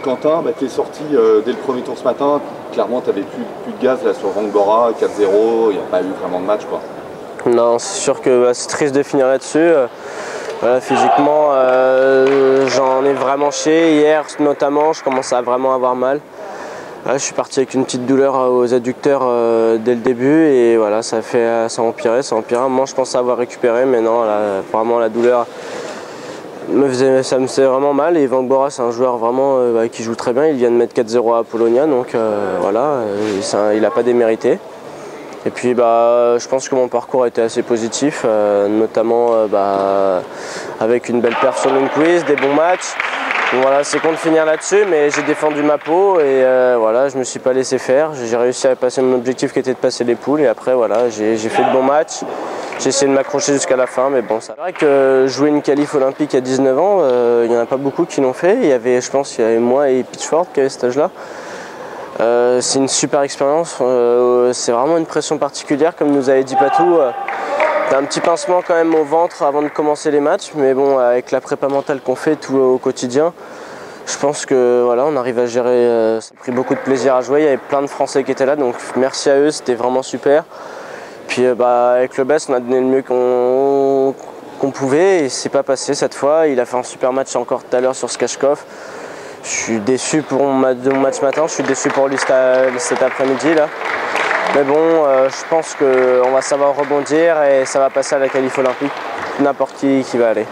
Quentin, tu es sorti dès le premier tour ce matin. Clairement, tu n'avais plus de gaz là, sur Vangbora, 4-0. Il n'y a pas eu vraiment de match, quoi. Non, c'est sûr que c'est triste de finir là-dessus. Voilà, physiquement, j'en ai vraiment chié. Hier, notamment, je commençais à vraiment avoir mal. Là, je suis parti avec une petite douleur aux adducteurs dès le début et voilà, ça a empiré. Moi, je pensais avoir récupéré, mais non, là, vraiment la douleur ça me faisait vraiment mal. Et Vangbora, c'est un joueur vraiment qui joue très bien. Il vient de mettre 4-0 à Apollonia, donc voilà, il n'a pas démérité. Et puis je pense que mon parcours a été assez positif, notamment avec une belle perf sur Lundqvist, des bons matchs. Donc voilà, c'est con de finir là-dessus, mais j'ai défendu ma peau et voilà, je me suis pas laissé faire. J'ai réussi à passer mon objectif qui était de passer les poules et après voilà, j'ai fait de bons matchs. J'ai essayé de m'accrocher jusqu'à la fin, mais bon, c'est vrai que jouer une qualif olympique à 19 ans, il n'y en a pas beaucoup qui l'ont fait. Je pense qu'il y avait moi et Pitchford qui avaient cet âge-là. C'est une super expérience, c'est vraiment une pression particulière, comme nous avait dit Patou. T'as un petit pincement quand même au ventre avant de commencer les matchs, mais bon, avec la prépa mentale qu'on fait tout au quotidien, je pense que voilà, on arrive à gérer. Ça a pris beaucoup de plaisir à jouer, il y avait plein de Français qui étaient là, donc merci à eux, c'était vraiment super. Puis avec le BES, on a donné le mieux qu'on pouvait et c'est pas passé cette fois. Il a fait un super match encore tout à l'heure sur Skashkov. Je suis déçu pour mon match matin, je suis déçu pour lui cet après-midi là. Mais bon, je pense qu'on va savoir rebondir et ça va passer à la qualif olympique, n'importe qui va aller.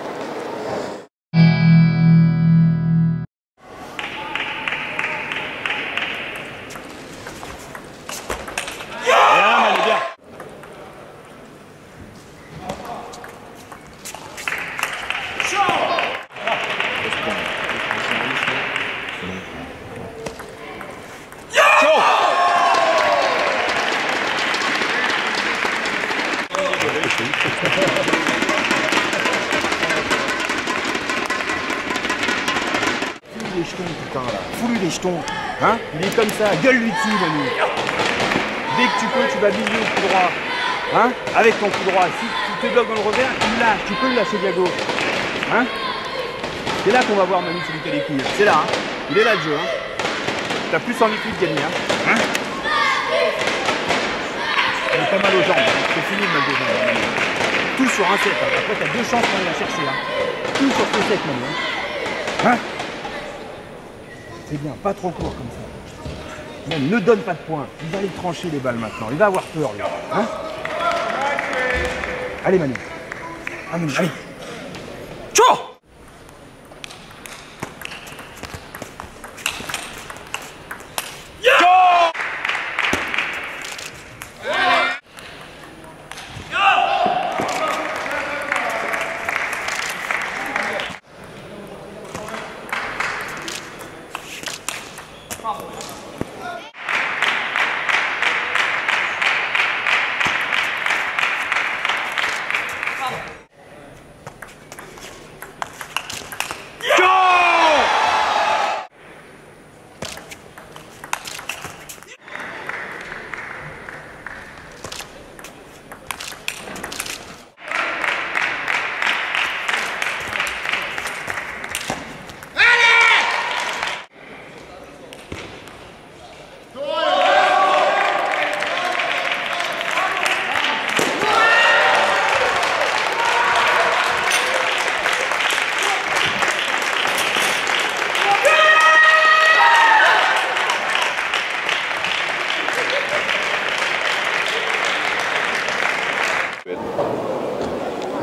Les jetons, putain, là. Fous-lui les jetons. Hein? Il est comme ça. Gueule-lui dessus, Manu. Dès que tu peux, tu vas viser au coup droit. Hein? Avec ton coup droit. Si tu te bloques dans le revers, tu le lâches. Tu peux le lâcher Diago. Hein? C'est là qu'on va voir Manu celui qui a les couilles. C'est là. Hein? Il est là le jeu. Hein? T'as plus envie que lui de gagner. Hein? Il a pas mal aux jambes. C'est fini le mal des jambes. Tout sur un set. Hein. Après, t'as deux chances pour aller la chercher. Hein? Tout sur ce set, Manu. Hein? C'est bien, pas trop court comme ça. Même ne donne pas de points. Il va les trancher les balles maintenant. Il va avoir peur, lui. Hein? Allez, Manu. Allez. Ciao!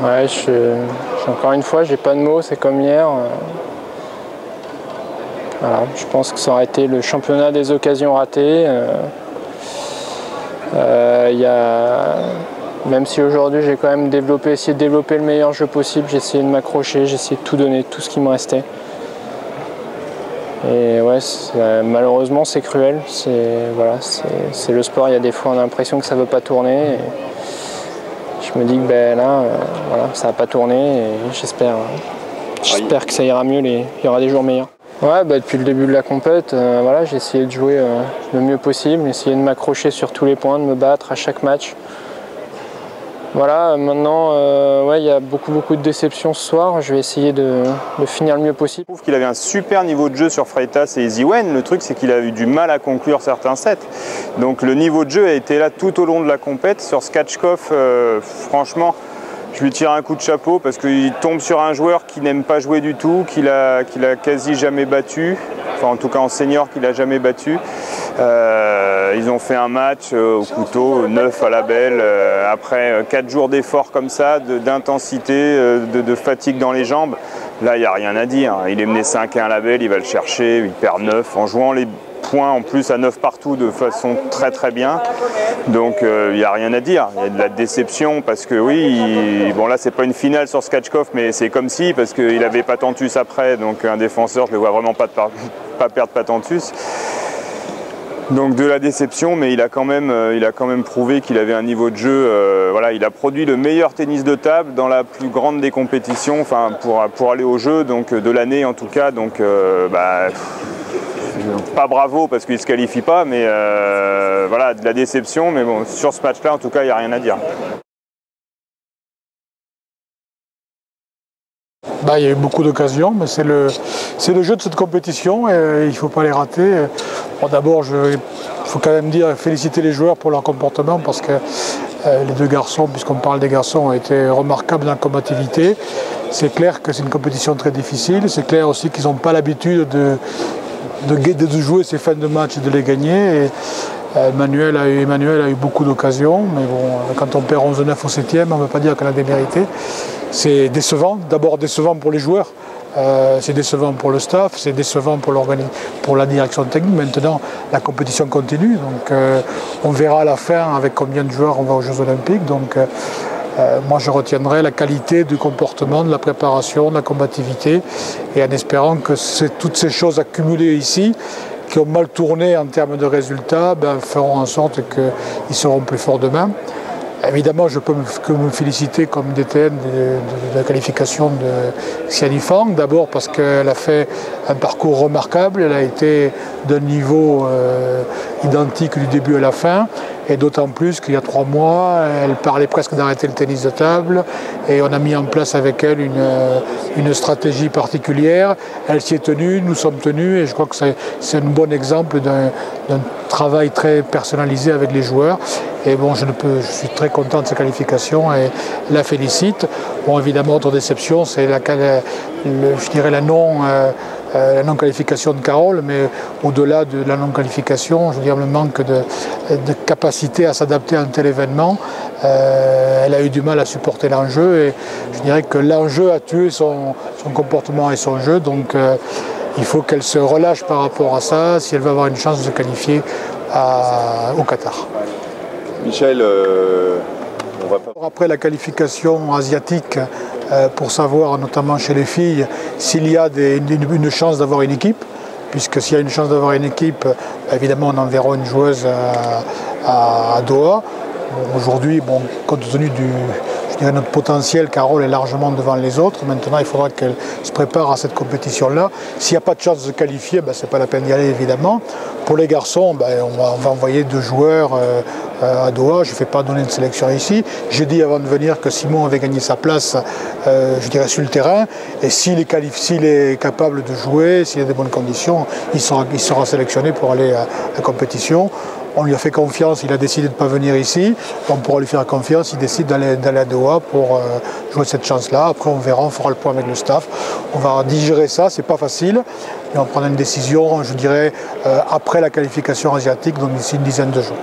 Ouais, encore une fois, j'ai pas de mots, c'est comme hier. Voilà, je pense que ça aurait été le championnat des occasions ratées. Même si aujourd'hui j'ai quand même essayé de développer le meilleur jeu possible, j'ai essayé de m'accrocher, j'ai essayé de tout donner, tout ce qui me restait. Et ouais, malheureusement c'est cruel, c'est le sport, il y a des fois on a l'impression que ça ne veut pas tourner. Et je me dis que là, voilà, ça n'a pas tourné et j'espère que ça ira mieux, il y aura des jours meilleurs. Ouais, depuis le début de la compète, voilà, j'ai essayé de jouer le mieux possible, essayer de m'accrocher sur tous les points, de me battre à chaque match. Voilà, maintenant, ouais, il y a beaucoup de déceptions ce soir. Je vais essayer de finir le mieux possible. Je trouve qu'il avait un super niveau de jeu sur Freitas et Easy Wen. Le truc, c'est qu'il a eu du mal à conclure certains sets. Donc le niveau de jeu a été là tout au long de la compète. Sur Skatchkov, franchement, je lui tire un coup de chapeau parce qu'il tombe sur un joueur qui n'aime pas jouer du tout, qu'il a quasi jamais battu. Enfin, en tout cas en senior, qu'il n'a jamais battu. Ils ont fait un match au couteau, 9 à la belle, après 4 jours d'efforts comme ça, d'intensité, de fatigue dans les jambes. Là, il n'y a rien à dire. Il est mené 5-1 à la belle, il va le chercher, il perd 9 en jouant les points en plus à 9 partout de façon très bien. Donc il n'y a rien à dire. Il y a de la déception parce que oui, bon là c'est pas une finale sur Skatchkov, mais c'est comme si, parce qu'il avait Patentus après, donc un défenseur, je ne le vois vraiment pas perdre Patentus. Donc de la déception, mais il a quand même prouvé qu'il avait un niveau de jeu. Voilà, il a produit le meilleur tennis de table dans la plus grande des compétitions, enfin pour aller au jeu, donc de l'année en tout cas. Donc pas bravo parce qu'il ne se qualifie pas, mais voilà, de la déception. Mais bon, sur ce match-là, en tout cas, il n'y a rien à dire. Il y a eu beaucoup d'occasions, mais c'est le jeu de cette compétition et il ne faut pas les rater. Bon, d'abord, il faut quand même féliciter les joueurs pour leur comportement parce que les deux garçons, puisqu'on parle des garçons, ont été remarquables dans la combativité. C'est clair que c'est une compétition très difficile. C'est clair aussi qu'ils n'ont pas l'habitude de jouer ces fins de match et de les gagner. Et Emmanuel a eu beaucoup d'occasions, mais bon, quand on perd 11-9 au 7e, on ne peut pas dire qu'on a démérité. C'est décevant, d'abord décevant pour les joueurs, c'est décevant pour le staff, c'est décevant pour la direction technique. Maintenant, la compétition continue, donc on verra à la fin avec combien de joueurs on va aux Jeux Olympiques. Donc, moi, je retiendrai la qualité du comportement, de la préparation, de la combativité, et en espérant que toutes ces choses accumulées ici, qui ont mal tourné en termes de résultats, feront en sorte qu'ils seront plus forts demain. Évidemment, je peux que me féliciter comme DTN de la qualification de Xiani Fang. D'abord parce qu'elle a fait un parcours remarquable, elle a été d'un niveau identique du début à la fin. Et d'autant plus qu'il y a 3 mois, elle parlait presque d'arrêter le tennis de table et on a mis en place avec elle une stratégie particulière. Elle s'y est tenue, nous sommes tenus et je crois que c'est un bon exemple d'un travail très personnalisé avec les joueurs. Et bon, je suis très content de sa qualification et la félicite. Bon, évidemment, autre déception, c'est je dirais la non-qualification de Carole, mais au-delà de la non-qualification, je veux dire le manque de capacité à s'adapter à un tel événement. Elle a eu du mal à supporter l'enjeu et je dirais que l'enjeu a tué son comportement et son jeu. Donc il faut qu'elle se relâche par rapport à ça si elle veut avoir une chance de se qualifier au Qatar. Michel, on va pas... Après la qualification asiatique, pour savoir, notamment chez les filles, s'il y a une chance d'avoir une équipe, puisque s'il y a une chance d'avoir une équipe, évidemment on enverra une joueuse à Doha. Bon, aujourd'hui, compte tenu de notre potentiel, Carole est largement devant les autres. Maintenant, il faudra qu'elle se prépare à cette compétition-là. S'il n'y a pas de chance de se qualifier, ce n'est pas la peine d'y aller, évidemment. Pour les garçons, on va envoyer 2 joueurs à Doha. Je ne fais pas donner de sélection ici. J'ai dit avant de venir que Simon avait gagné sa place, je dirais, sur le terrain. Et s'il est capable de jouer, s'il a des bonnes conditions, il sera sélectionné pour aller à la compétition. On lui a fait confiance, il a décidé de ne pas venir ici. On pourra lui faire confiance, il décide d'aller à Doha pour jouer cette chance-là. Après, on verra, on fera le point avec le staff. On va digérer ça, c'est pas facile. Mais on prendra une décision, je dirais, après la qualification asiatique, donc d'ici une dizaine de jours.